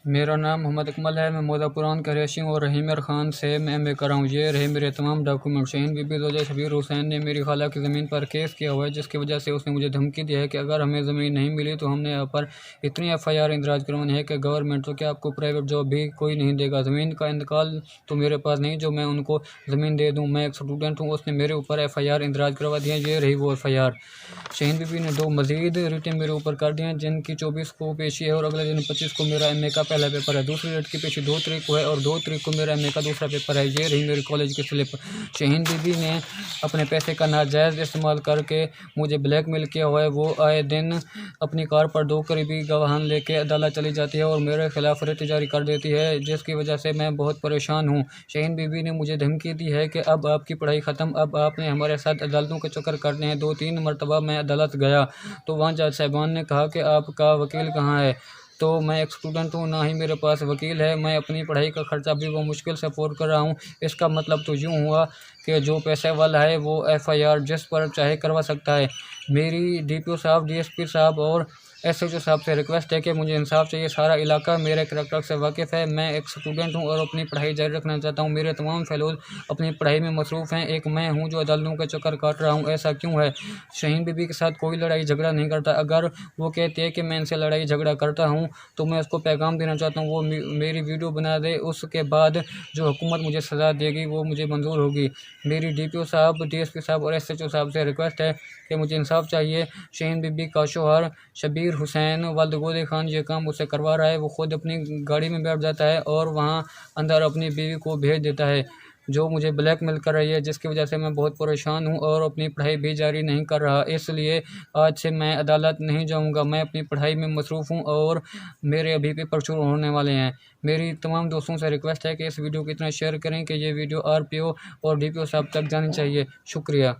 मेरा नाम मोहम्मद अकमल है। मैं मौदापुरान का रहायशी हूँ और रहीमर ख़ान से मैं एम ए कर रहा हूँ। ये रहे मेरे तमाम डॉक्यूमेंट। शहीन बीबी ज़ौजा शबीर हुसैन ने मेरी खाला की ज़मीन पर केस किया हुआ है, जिसकी वजह से उसने मुझे धमकी दी है कि अगर हमें ज़मीन नहीं मिली तो हमने यहाँ पर इतनी FIR इंदराज करवानी है कि गवर्नमेंट तो क्या आपको प्राइवेट जॉब भी कोई नहीं देगा। ज़मीन का इंतकाल तो मेरे पास नहीं जो मैं उनको ज़मीन दे दूँ। मैं एक स्टूडेंट हूँ, उसने मेरे ऊपर FIR इंदराज करवा दिया। ये रही वो FIR। शहीन बीबी ने 2 मज़ीद रिटन मेरे ऊपर कर दिए हैं, जिनकी 24 को पेशी है और अगले दिन 25 को मेरा MA का पहला पेपर है। दूसरी रेट की पेशी 2 तारीख को है और 2 तारीख को मेरा MA का दूसरा पेपर है। ये रही मेरी कॉलेज की स्लिप। शहीन बीबी ने अपने पैसे का नाजायज़ इस्तेमाल करके मुझे ब्लैकमेल किया हुआ है। वो आए दिन अपनी कार पर 2 करीबी गवाहान लेके अदालत चली जाती है और मेरे खिलाफ रिट जारी कर देती है, जिसकी वजह से मैं बहुत परेशान हूँ। शहीन बीबी ने मुझे धमकी दी है कि अब आपकी पढ़ाई ख़त्म, अब आपने हमारे साथ अदालतों के चक्कर काटने हैं। 2-3 मरतबा मैं अदालत गया तो वहाँ जज साहिबान ने कहा कि आपका वकील कहाँ है। तो मैं एक स्टूडेंट हूँ, ना ही मेरे पास वकील है। मैं अपनी पढ़ाई का खर्चा भी वो मुश्किल से अफोर्ड कर रहा हूँ। इसका मतलब तो यूँ हुआ कि जो पैसे वाला है वो FIR जिस पर चाहे करवा सकता है। मेरी DPO साहब, DSP साहब और SHO साहब से रिक्वेस्ट है कि मुझे इंसाफ चाहिए। सारा इलाका मेरे करैक्टर से वाकिफ़ है। मैं एक स्टूडेंट हूँ और अपनी पढ़ाई जारी रखना चाहता हूँ। मेरे तमाम फेलोज़ अपनी पढ़ाई में मसरूफ़ हैं। एक मैं हूँ जो अदालतों के चक्कर काट रहा हूँ। ऐसा क्यों है? शहीन बीबी के साथ कोई लड़ाई झगड़ा नहीं करता। अगर वो कहती है कि मैं इनसे लड़ाई झगड़ा करता हूँ तो मैं उसको पैगाम देना चाहता हूँ, वो मेरी वीडियो बना दे। उसके बाद जो हुकूमत मुझे सज़ा देगी वो मुझे मंजूर होगी। मेरी DPO साहब, DSP साहब और SHO साहब से रिक्वेस्ट है कि मुझे इंसाफ चाहिए। शहीन बीबी का शौहर शबीर हुसैन वालिद गोदे खान ये काम मुझसे करवा रहा है। वो ख़ुद अपनी गाड़ी में बैठ जाता है और वहाँ अंदर अपनी बीवी को भेज देता है, जो मुझे ब्लैकमेल कर रही है, जिसकी वजह से मैं बहुत परेशान हूँ और अपनी पढ़ाई भी जारी नहीं कर रहा। इसलिए आज से मैं अदालत नहीं जाऊँगा। मैं अपनी पढ़ाई में मसरूफ़ हूँ और मेरे अभी पेपर शुरू होने वाले हैं। मेरी तमाम दोस्तों से रिक्वेस्ट है कि इस वीडियो को इतना शेयर करें कि ये वीडियो RPO और DPO साहब तक जानी चाहिए। शुक्रिया।